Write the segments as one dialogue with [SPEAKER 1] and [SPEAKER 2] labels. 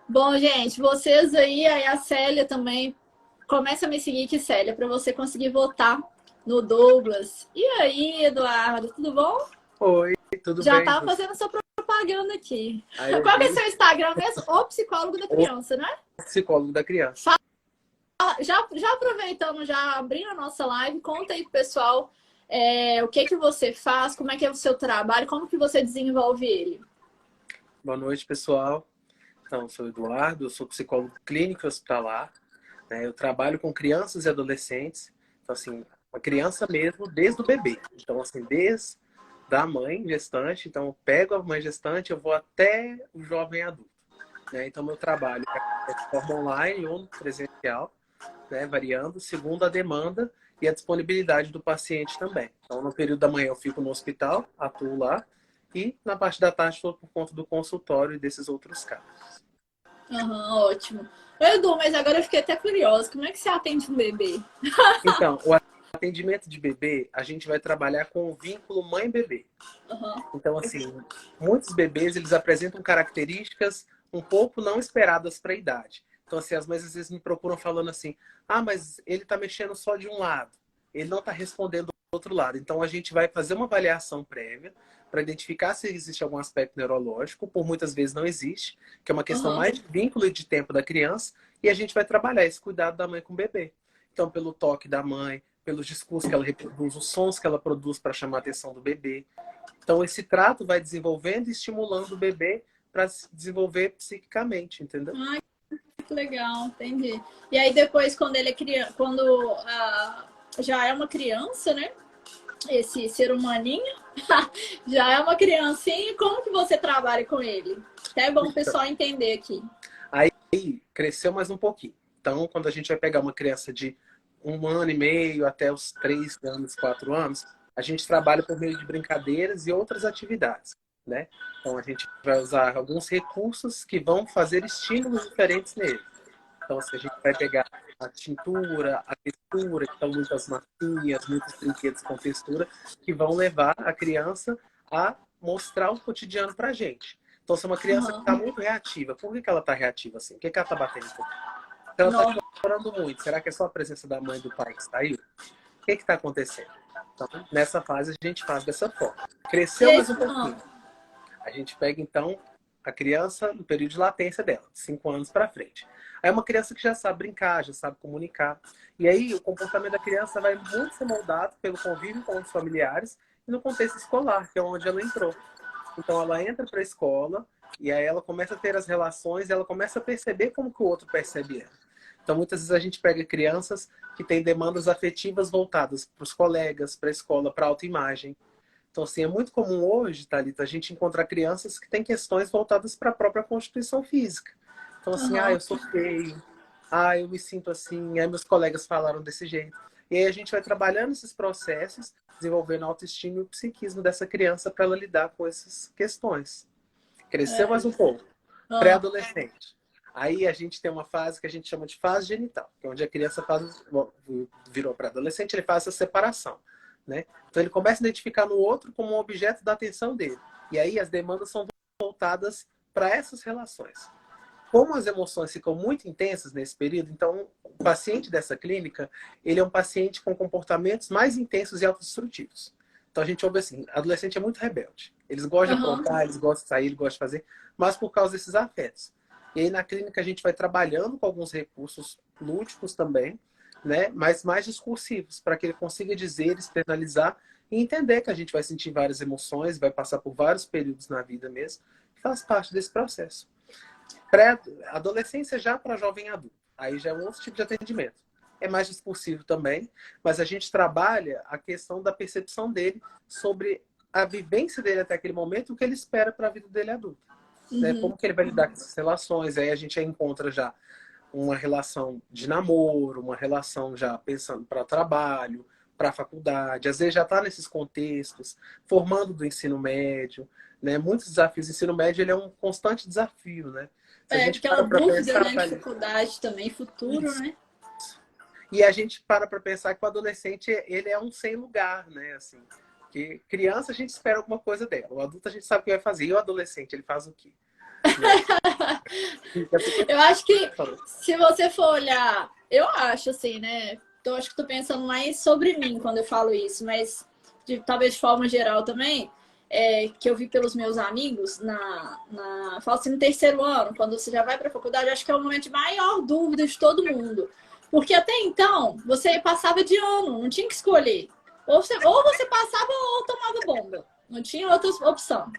[SPEAKER 1] Bom, gente, vocês aí a Célia também, começa a me seguir aqui, Célia, para você conseguir votar no Douglas. E aí, Eduardo, tudo bom?
[SPEAKER 2] Oi, tudo
[SPEAKER 1] Já
[SPEAKER 2] bem?
[SPEAKER 1] tava fazendo sua propaganda aqui.
[SPEAKER 2] Aí eu
[SPEAKER 1] Qual que é
[SPEAKER 2] vi
[SPEAKER 1] seu Instagram mesmo? O Psicólogo da
[SPEAKER 2] o
[SPEAKER 1] Criança, né?
[SPEAKER 2] psicólogo da criança.
[SPEAKER 1] Já aproveitando, já abrindo a nossa live, conta aí pro pessoal o que que você faz, como é que é o seu trabalho, como que você desenvolve ele.
[SPEAKER 2] Boa noite, pessoal. Então, eu sou o Eduardo, eu sou psicólogo clínico e hospitalar, né? Eu trabalho com crianças e adolescentes. Então, assim, uma criança mesmo, desde o bebê. Então, assim, desde da mãe gestante. Então, eu pego a mãe gestante, eu vou até o jovem adulto, né? Então, meu trabalho é de forma online ou presencial, né, variando segundo a demanda e a disponibilidade do paciente também. Então, no período da manhã eu fico no hospital, atuo lá, e na parte da tarde estou por conta do consultório e desses outros casos.
[SPEAKER 1] Aham, ótimo. Edu, mas agora eu fiquei até curiosa. Como é que você atende um bebê?
[SPEAKER 2] Então, o atendimento de bebê, a gente vai trabalhar com o vínculo mãe-bebê.
[SPEAKER 1] Aham,
[SPEAKER 2] Então, assim, muitos bebês, eles apresentam características um pouco não esperadas para a idade. Então, assim, as mães às vezes me procuram falando assim, ah, mas ele está mexendo só de um lado, ele não está respondendo do outro lado. Então, a gente vai fazer uma avaliação prévia para identificar se existe algum aspecto neurológico, por muitas vezes não existe, que é uma questão
[SPEAKER 1] aham,
[SPEAKER 2] mais de vínculo e de tempo da criança, e a gente vai trabalhar esse cuidado da mãe com o bebê. Então, pelo toque da mãe, pelos discursos que ela reproduz, os sons que ela produz para chamar a atenção do bebê. Então, esse trato vai desenvolvendo e estimulando o bebê para se desenvolver psiquicamente, entendeu?
[SPEAKER 1] ai, que legal, entendi. E aí depois, quando ele é criança, quando já é uma criança, né? Esse ser humaninho já é uma criancinha, como que você trabalha com ele? Até é bom o
[SPEAKER 2] Então,
[SPEAKER 1] pessoal entender aqui.
[SPEAKER 2] aí cresceu mais um pouquinho. Então, quando a gente vai pegar uma criança de 1 ano e meio até os 3 anos, 4 anos, a gente trabalha por meio de brincadeiras e outras atividades, né? Então, a gente vai usar alguns recursos que vão fazer estímulos diferentes nele. Então, assim, a gente vai pegar a tintura, a textura, então muitas massinhas, muitos brinquedos com textura, que vão levar a criança a mostrar o cotidiano pra gente. Então, se é uma criança que está
[SPEAKER 1] Uhum.
[SPEAKER 2] muito reativa, por que ela está reativa assim? O que ela está batendo? Se ela está
[SPEAKER 1] No...
[SPEAKER 2] chorando muito, será que é só a presença da mãe e do pai que saiu? O que está acontecendo? Então, nessa fase, a gente faz dessa forma.
[SPEAKER 1] E
[SPEAKER 2] Cresceu
[SPEAKER 1] aí,
[SPEAKER 2] mais um pouquinho. A gente pega, então, a criança no período de latência dela, de 5 anos para frente. Aí é uma criança que já sabe brincar, já sabe comunicar. E aí o comportamento da criança vai muito ser moldado pelo convívio com os familiares e no contexto escolar, que é onde ela entrou. Então ela entra para a escola e aí ela começa a ter as relações e ela começa a perceber como que o outro percebe ela. Então muitas vezes a gente pega crianças que têm demandas afetivas voltadas para os colegas, para a escola, para a autoimagem. Então, assim, é muito comum hoje, Thalita, a gente encontrar crianças que têm questões voltadas para a própria constituição física. Então, assim, ah,
[SPEAKER 1] uhum.
[SPEAKER 2] eu sou feio, ah, eu me sinto assim, aí meus colegas falaram desse jeito. E aí a gente vai trabalhando esses processos, desenvolvendo a autoestima e o psiquismo dessa criança para ela lidar com essas questões. Cresceu mais um pouco.
[SPEAKER 1] Uhum.
[SPEAKER 2] Pré-adolescente. Aí a gente tem uma fase que a gente chama de fase genital, que é onde a criança faz, virou pré-adolescente, ele faz essa separação, né? Então ele começa a identificar no outro como um objeto da atenção dele. E aí as demandas são voltadas para essas relações. Como as emoções ficam muito intensas nesse período, então o paciente dessa clínica, ele é um paciente com comportamentos mais intensos e autodestrutivos. Então a gente ouve assim, adolescente é muito rebelde. Eles gostam de
[SPEAKER 1] Uhum.
[SPEAKER 2] aprontar, eles gostam de sair, eles gostam de fazer, mas por causa desses afetos. E aí na clínica a gente vai trabalhando com alguns recursos lúdicos também, né? Mas mais discursivos, para que ele consiga dizer, externalizar e entender que a gente vai sentir várias emoções, vai passar por vários períodos na vida mesmo, que faz parte desse processo. Pré-adolescência já para jovem adulto. Aí já é um outro tipo de atendimento. É mais discursivo também, mas a gente trabalha a questão da percepção dele sobre a vivência dele até aquele momento, o que ele espera para a vida dele adulta. Né?
[SPEAKER 1] Uhum.
[SPEAKER 2] Como que ele vai lidar com essas relações. Aí a gente já encontra já uma relação de namoro, uma relação já pensando para trabalho, para faculdade, às vezes já está nesses contextos, formando do ensino médio, né? Muitos desafios. O ensino médio ele é um constante desafio, né? Se a
[SPEAKER 1] É
[SPEAKER 2] gente
[SPEAKER 1] aquela
[SPEAKER 2] para
[SPEAKER 1] dúvida,
[SPEAKER 2] pensar,
[SPEAKER 1] né?
[SPEAKER 2] tá,
[SPEAKER 1] Dificuldade também, futuro,
[SPEAKER 2] isso.
[SPEAKER 1] né?
[SPEAKER 2] E a gente para pensar que o adolescente ele é um sem lugar, né? Assim, que criança a gente espera alguma coisa dela, o adulto a gente sabe o que vai fazer, e o adolescente ele faz o quê, né?
[SPEAKER 1] Eu acho que se você for olhar, eu acho assim, né? Eu acho que tô pensando mais sobre mim quando eu falo isso, mas talvez de forma geral também, que eu vi pelos meus amigos falo assim, no terceiro ano, quando você já vai para a faculdade, acho que é o momento de maior dúvida de todo mundo. Porque até então, você passava de ano, não tinha que escolher. Ou você passava ou tomava bomba. Não tinha outra opção.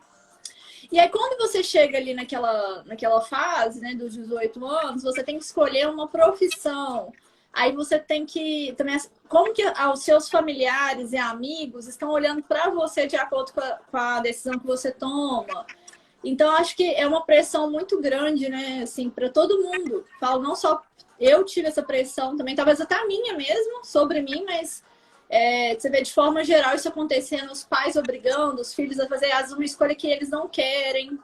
[SPEAKER 1] E aí, quando você chega ali naquela fase, né, dos 18 anos, você tem que escolher uma profissão. Aí você tem que também, como que os seus familiares e amigos estão olhando para você de acordo com a decisão que você toma. Então, acho que é uma pressão muito grande, né, assim, para todo mundo. Falo, não só eu tive essa pressão também, talvez até a minha mesmo, sobre mim, mas você vê de forma geral isso acontecendo, os pais obrigando os filhos a fazer uma escolha que eles não querem.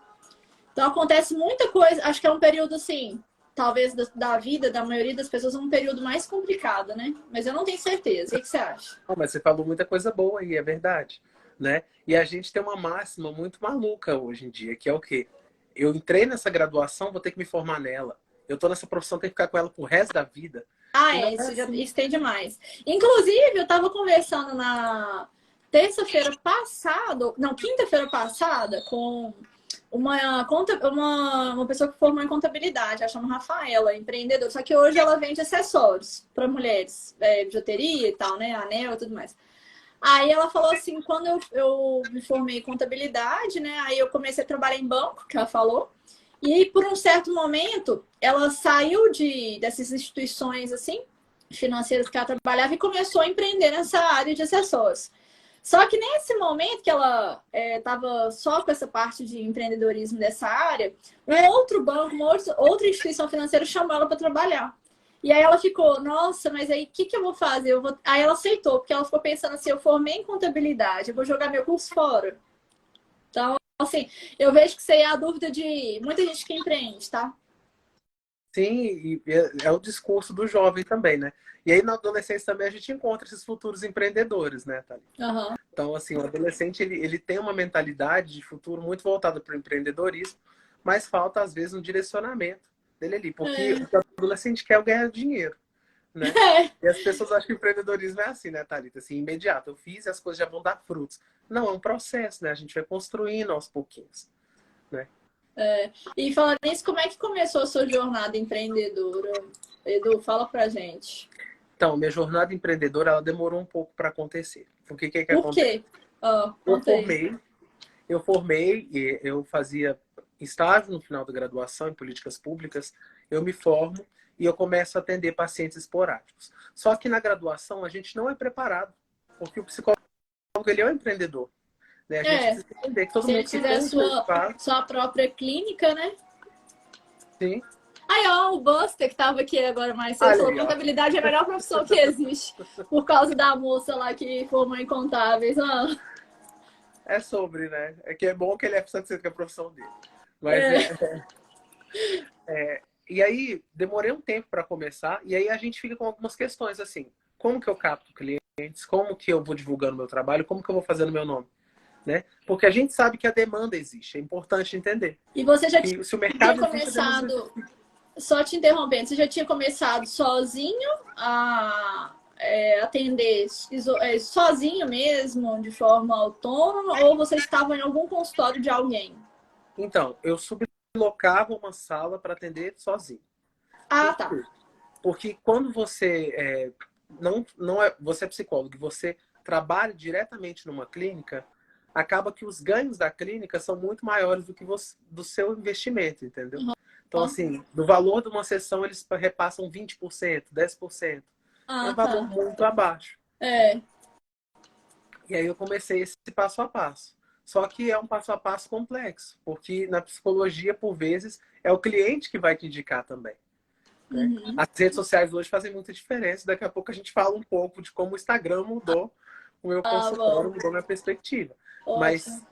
[SPEAKER 1] Então acontece muita coisa, acho que é um período assim, talvez da vida da maioria das pessoas, um período mais complicado, né? Mas eu não tenho certeza. O que você acha?
[SPEAKER 2] Não, mas você falou muita coisa boa aí, é verdade, né? E a gente tem uma máxima muito maluca hoje em dia, que é o quê? Eu entrei nessa graduação, vou ter que me formar nela. Eu tô nessa profissão, tenho que ficar com ela pro resto da vida.
[SPEAKER 1] Ah,
[SPEAKER 2] E não é assim.
[SPEAKER 1] isso tem demais. Inclusive, eu tava conversando na terça-feira passada, não, quinta-feira passada, com uma pessoa que formou em contabilidade, ela chama Rafaela, empreendedora. Só que hoje ela vende acessórios para mulheres, bijuteria e tal, né? Anel e tudo mais. Aí ela falou assim, quando eu me formei em contabilidade, né? Aí eu comecei a trabalhar em banco, que ela falou. E por um certo momento, ela saiu dessas instituições assim, financeiras que ela trabalhava e começou a empreender nessa área de acessórios. Só que nesse momento que ela estava só com essa parte de empreendedorismo dessa área, um outro banco, outra instituição financeira chamou ela para trabalhar. E aí ela ficou, nossa, mas aí o que eu vou fazer? Aí ela aceitou, porque ela ficou pensando assim, eu formei em contabilidade, eu vou jogar meu curso fora. Então, assim, eu vejo que isso aí é a dúvida de muita gente que empreende, tá?
[SPEAKER 2] Sim, e é o discurso do jovem também, né? E aí na adolescência também a gente encontra esses futuros empreendedores, né, Thalita?
[SPEAKER 1] Uhum.
[SPEAKER 2] Então, assim, o adolescente ele tem uma mentalidade de futuro muito voltada para o empreendedorismo, mas falta, às vezes, um direcionamento dele ali, porque o que o adolescente quer é ganhar dinheiro, né? E as pessoas acham que o empreendedorismo é assim, né, Thalita? Assim, imediato. Eu fiz e as coisas já vão dar frutos. Não, é um processo, né? A gente vai construindo aos pouquinhos, né?
[SPEAKER 1] E falando nisso, como é que começou a sua jornada empreendedora? Edu, fala pra gente.
[SPEAKER 2] Então, minha jornada empreendedora, ela demorou um pouco para acontecer. O que
[SPEAKER 1] Por
[SPEAKER 2] acontece?
[SPEAKER 1] quê? Ah,
[SPEAKER 2] Eu
[SPEAKER 1] conta aí.
[SPEAKER 2] formei, eu formei e eu fazia estágio no final da graduação em políticas públicas, eu me formo e eu começo a atender pacientes esporádicos. Só que na graduação a gente não é preparado, porque o psicólogo ele é um empreendedor, né? A gente
[SPEAKER 1] É,
[SPEAKER 2] precisa entender que todo
[SPEAKER 1] se ele
[SPEAKER 2] mundo que
[SPEAKER 1] tiver
[SPEAKER 2] tem seu espaço,
[SPEAKER 1] sua própria clínica, né?
[SPEAKER 2] sim.
[SPEAKER 1] Aí, ó, o Buster, que tava aqui agora mais cedo,
[SPEAKER 2] Olha
[SPEAKER 1] falou
[SPEAKER 2] aí, ó.
[SPEAKER 1] contabilidade é a melhor profissão que existe. Por causa da moça lá que formou em contábeis. Ah,
[SPEAKER 2] É sobre, né? É que é bom que ele é satisfeito com a profissão dele. Mas
[SPEAKER 1] é.
[SPEAKER 2] e aí demorei um tempo para começar e aí a gente fica com algumas questões assim, como que eu capto clientes, como que eu vou divulgando meu trabalho, como que eu vou fazendo meu nome, né? Porque a gente sabe que a demanda existe, é importante entender
[SPEAKER 1] E você já
[SPEAKER 2] que se o
[SPEAKER 1] tinha
[SPEAKER 2] mercado existe, a demanda
[SPEAKER 1] começado,
[SPEAKER 2] existe.
[SPEAKER 1] só te interrompendo, você já tinha começado sozinho a atender sozinho mesmo, de forma autônoma, ou você estava em algum consultório de alguém?
[SPEAKER 2] Então, eu sublocava uma sala para atender sozinho.
[SPEAKER 1] Ah,
[SPEAKER 2] Por
[SPEAKER 1] tá.
[SPEAKER 2] quê? Porque quando você não é, você é psicólogo, e você trabalha diretamente numa clínica, acaba que os ganhos da clínica são muito maiores do que do seu investimento, entendeu? Então,
[SPEAKER 1] Uhum.
[SPEAKER 2] assim, do valor de uma sessão, eles repassam 20%, 10%. É um
[SPEAKER 1] Ah,
[SPEAKER 2] valor
[SPEAKER 1] tá.
[SPEAKER 2] muito abaixo.
[SPEAKER 1] É,
[SPEAKER 2] E aí eu comecei esse passo a passo. Só que é um passo a passo complexo, porque na psicologia, por vezes, é o cliente que vai te indicar também, né?
[SPEAKER 1] uhum.
[SPEAKER 2] As redes sociais hoje fazem muita diferença. Daqui a pouco a gente fala um pouco de como o Instagram mudou o meu
[SPEAKER 1] Ah,
[SPEAKER 2] consultório,
[SPEAKER 1] bom.
[SPEAKER 2] mudou minha perspectiva.
[SPEAKER 1] Ótimo.
[SPEAKER 2] Mas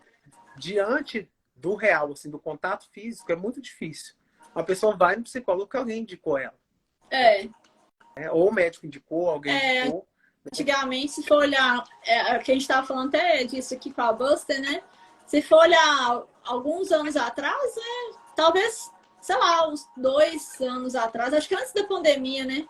[SPEAKER 2] diante do real, assim, do contato físico, é muito difícil. Uma pessoa vai no psicólogo que alguém indicou ela,
[SPEAKER 1] É,
[SPEAKER 2] né? Ou o médico indicou, alguém
[SPEAKER 1] é,
[SPEAKER 2] indicou.
[SPEAKER 1] antigamente, se for olhar, que a gente estava falando até disso aqui com a Buster, né? Se for olhar alguns anos atrás, talvez sei lá, uns 2 anos atrás, acho que antes da pandemia, né?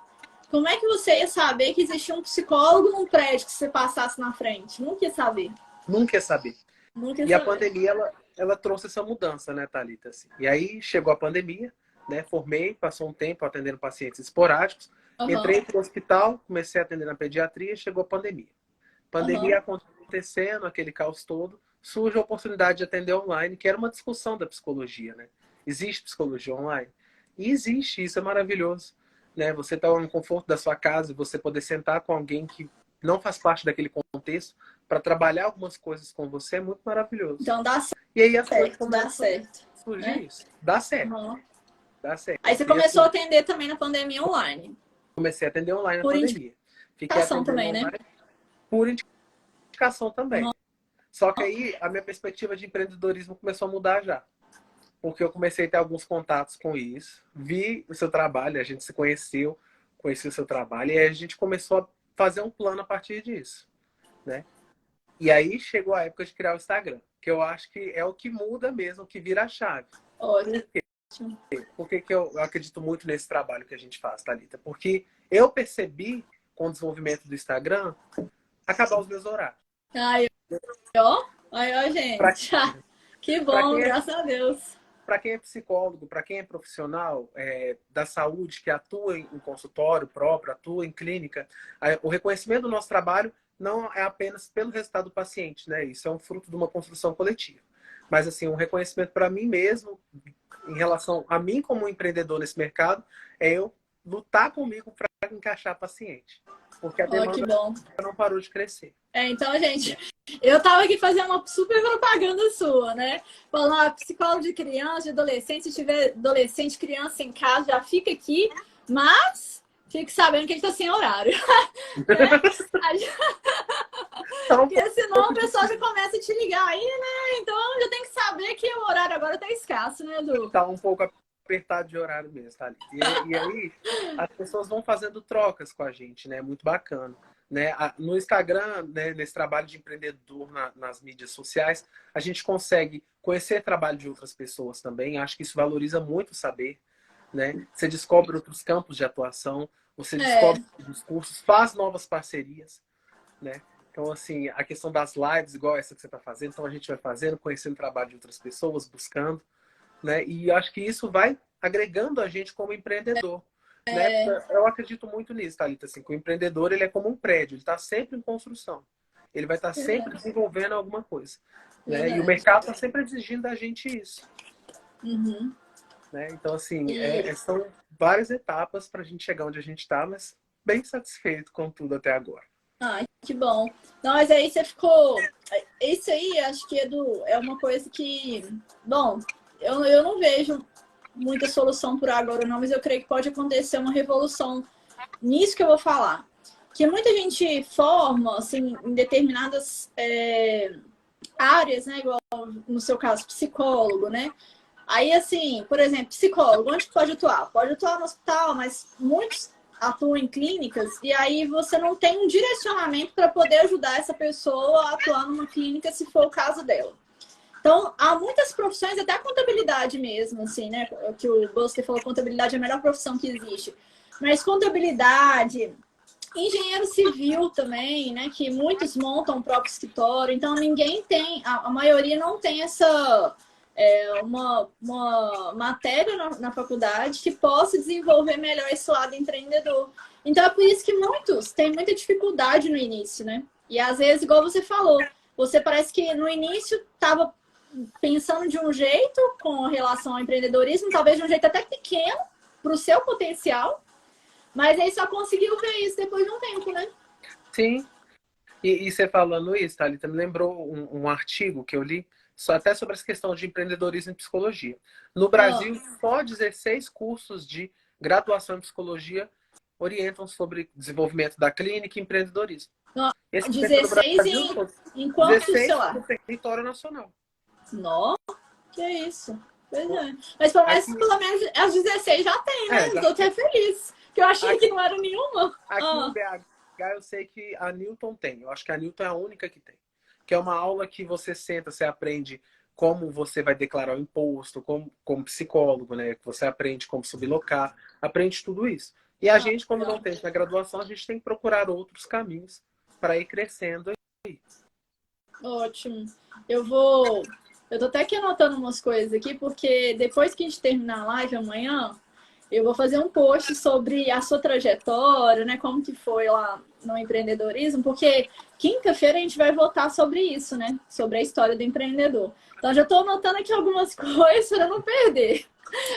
[SPEAKER 1] Como é que você ia saber que existia um psicólogo num prédio que você passasse na frente? Nunca ia saber.
[SPEAKER 2] Nunca ia saber.
[SPEAKER 1] Nunca ia
[SPEAKER 2] E a
[SPEAKER 1] saber.
[SPEAKER 2] pandemia, ela trouxe essa mudança, né, Thalita? Assim. E aí chegou a pandemia, né? Formei, passou um tempo atendendo pacientes esporádicos.
[SPEAKER 1] Aham,
[SPEAKER 2] Entrei para o hospital, comecei a atender na pediatria, chegou a pandemia. Pandemia
[SPEAKER 1] aham.
[SPEAKER 2] acontecendo, aquele caos todo, surge a oportunidade de atender online, que era uma discussão da psicologia, né? Existe psicologia online? E existe, isso é maravilhoso. Né? Você está no conforto da sua casa e você poder sentar com alguém que não faz parte daquele contexto para trabalhar algumas coisas com você é muito maravilhoso.
[SPEAKER 1] Então
[SPEAKER 2] E aí as coisas
[SPEAKER 1] certo, dá
[SPEAKER 2] começam
[SPEAKER 1] certo,
[SPEAKER 2] a surgir
[SPEAKER 1] né?
[SPEAKER 2] isso. Dá certo,
[SPEAKER 1] Aham.
[SPEAKER 2] dá certo.
[SPEAKER 1] Aí você
[SPEAKER 2] E
[SPEAKER 1] começou a
[SPEAKER 2] assim,
[SPEAKER 1] atender também na pandemia online.
[SPEAKER 2] comecei a atender online na
[SPEAKER 1] Por
[SPEAKER 2] pandemia. Fiquei
[SPEAKER 1] indicação
[SPEAKER 2] atendendo
[SPEAKER 1] também, né?
[SPEAKER 2] online por indicação também.
[SPEAKER 1] Aham.
[SPEAKER 2] Só que aí a minha perspectiva de empreendedorismo começou a mudar já. Porque eu comecei a ter alguns contatos com isso, vi o seu trabalho, a gente se conheceu, conheci o seu trabalho, e aí a gente começou a fazer um plano a partir disso, né? E aí chegou a época de criar o Instagram, que eu acho que é o que muda mesmo, o que vira a chave.
[SPEAKER 1] Ótimo.
[SPEAKER 2] Por que que eu acredito muito nesse trabalho que a gente faz, Thalita? Porque eu percebi, com o desenvolvimento do Instagram, acabar os meus horários.
[SPEAKER 1] Ai, ó. Ai, ó, gente. Que
[SPEAKER 2] Para
[SPEAKER 1] bom,
[SPEAKER 2] quem é
[SPEAKER 1] graças a Deus.
[SPEAKER 2] para quem é psicólogo, para quem é profissional da saúde, que atua em consultório próprio, atua em clínica, o reconhecimento do nosso trabalho não é apenas pelo resultado do paciente, né? Isso é um fruto de uma construção coletiva. Mas, assim, um reconhecimento para mim mesmo, em relação a mim como empreendedor nesse mercado, é eu lutar comigo para encaixar paciente. Porque a
[SPEAKER 1] Ó, que
[SPEAKER 2] demanda
[SPEAKER 1] bom.
[SPEAKER 2] não parou de crescer.
[SPEAKER 1] Então, gente, eu tava aqui fazendo uma super propaganda sua, né? Falando, psicólogo de criança, de adolescente, se tiver adolescente, criança em casa, já fica aqui, mas fique sabendo que a gente tá sem horário, né?
[SPEAKER 2] Então, um
[SPEAKER 1] Porque senão
[SPEAKER 2] pouco
[SPEAKER 1] o
[SPEAKER 2] de
[SPEAKER 1] pessoal já começa a te ligar aí, né? Então já tem que saber que o horário agora tá escasso, né, Edu?
[SPEAKER 2] tá um pouco apertado de horário mesmo, tá ali. E aí as pessoas vão fazendo trocas com a gente, né? Muito bacana. Né? No Instagram, né, nesse trabalho de empreendedor nas mídias sociais, a gente consegue conhecer o trabalho de outras pessoas também. Acho que isso valoriza muito o saber. Né? Você descobre outros campos de atuação, você
[SPEAKER 1] É,
[SPEAKER 2] descobre os cursos, faz novas parcerias. Né? Então, assim, a questão das lives, igual essa que você está fazendo, então a gente vai fazendo, conhecendo o trabalho de outras pessoas, buscando. Né? E acho que isso vai agregando a gente como empreendedor. Né? Eu acredito muito nisso, Thalita, assim, que o empreendedor ele é como um prédio, ele está sempre em construção. Ele vai estar sempre
[SPEAKER 1] verdade,
[SPEAKER 2] desenvolvendo alguma coisa. Né? E o
[SPEAKER 1] verdade.
[SPEAKER 2] mercado está sempre exigindo da gente isso.
[SPEAKER 1] Uhum.
[SPEAKER 2] Né? Então, assim,
[SPEAKER 1] E,
[SPEAKER 2] são várias etapas para a gente chegar onde a gente está, mas bem satisfeito com tudo até agora.
[SPEAKER 1] ai, que bom. Não, mas aí você ficou. Isso aí, acho que é uma coisa que. Bom, eu não vejo muita solução por agora, não, mas eu creio que pode acontecer uma revolução nisso que eu vou falar. Que muita gente forma, assim, em determinadas áreas, né? Igual no seu caso, psicólogo, né? Aí, assim, por exemplo, psicólogo, onde pode atuar? Pode atuar no hospital, mas muitos atuam em clínicas e aí você não tem um direcionamento para poder ajudar essa pessoa a atuar numa clínica, se for o caso dela. Então, há muitas profissões, até a contabilidade mesmo, assim, né? Que o Buster falou, contabilidade é a melhor profissão que existe. Mas contabilidade, engenheiro civil também, né? Que muitos montam o próprio escritório. Então, ninguém tem, a maioria não tem uma matéria na faculdade que possa desenvolver melhor esse lado empreendedor. Então, é por isso que muitos têm muita dificuldade no início, né? E às vezes, igual você falou, você parece que no início estava pensando de um jeito com relação ao empreendedorismo, talvez de um jeito até pequeno para o seu potencial, mas aí só conseguiu ver isso depois de um tempo, né?
[SPEAKER 2] Sim, e você falando isso, Thalita, me lembrou um artigo que eu li até sobre essa questão de empreendedorismo em psicologia. No
[SPEAKER 1] Ah,
[SPEAKER 2] Brasil, só 16 cursos de graduação em psicologia orientam sobre desenvolvimento da clínica e empreendedorismo.
[SPEAKER 1] ah,
[SPEAKER 2] Esse no
[SPEAKER 1] 16
[SPEAKER 2] Brasil todo.
[SPEAKER 1] em quantos, sei
[SPEAKER 2] 16
[SPEAKER 1] lá.
[SPEAKER 2] no território nacional.
[SPEAKER 1] Nó, que é isso. Pois é. Mas
[SPEAKER 2] Aqui,
[SPEAKER 1] pelo menos as 16 já tem, né?
[SPEAKER 2] já
[SPEAKER 1] Estou até
[SPEAKER 2] tem.
[SPEAKER 1] feliz. Que eu achei que
[SPEAKER 2] Aqui,
[SPEAKER 1] não era nenhuma.
[SPEAKER 2] aqui em
[SPEAKER 1] Ah,
[SPEAKER 2] BH eu sei que a Newton tem. Eu acho que a Newton é a única que tem. Que é uma aula que você senta, você aprende como você vai declarar o imposto, como psicólogo, né? Você aprende como sublocar, aprende tudo isso. E a gente, quando não
[SPEAKER 1] Legal.
[SPEAKER 2] tem na graduação, a gente tem que procurar outros caminhos para ir crescendo.
[SPEAKER 1] Ótimo. Eu vou. Eu tô até aqui anotando umas coisas aqui, porque depois que a gente terminar a live amanhã, eu vou fazer um post sobre a sua trajetória, né? Como que foi lá no empreendedorismo, porque quinta-feira a gente vai votar sobre isso, né? Sobre a história do empreendedor. Então já tô anotando aqui algumas coisas para não perder.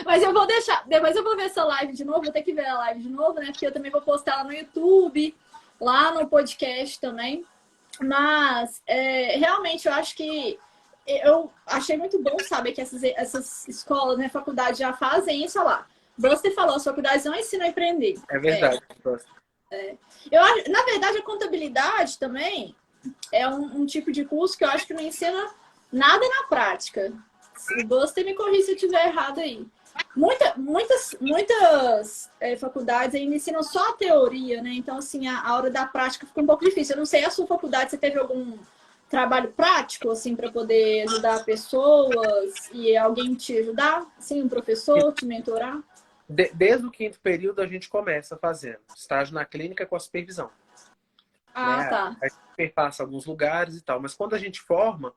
[SPEAKER 1] Mas eu vou deixar. Depois eu vou ver essa live de novo, vou ter que ver a live de novo, né? Porque eu também vou postar ela no YouTube, lá no podcast também. Mas realmente eu acho que eu achei muito bom saber que essas escolas, né, faculdades já fazem isso, olha lá. Você falou, as faculdades não ensinam a empreender.
[SPEAKER 2] É verdade.
[SPEAKER 1] Na verdade, a contabilidade também é um tipo de curso que eu acho que não ensina nada na prática. Se você me corrija se eu estiver errado aí. Muitas faculdades ainda ensinam só a teoria, né? Então, assim, a hora da prática fica um pouco difícil. Eu não sei, a sua faculdade, você teve algum trabalho prático, assim, para poder ajudar pessoas e alguém te ajudar? Assim, um professor te mentorar?
[SPEAKER 2] Desde o quinto período, a gente começa fazendo estágio na clínica com a supervisão.
[SPEAKER 1] Ah,
[SPEAKER 2] Né?
[SPEAKER 1] tá.
[SPEAKER 2] A gente passa alguns lugares e tal. Mas quando a gente forma,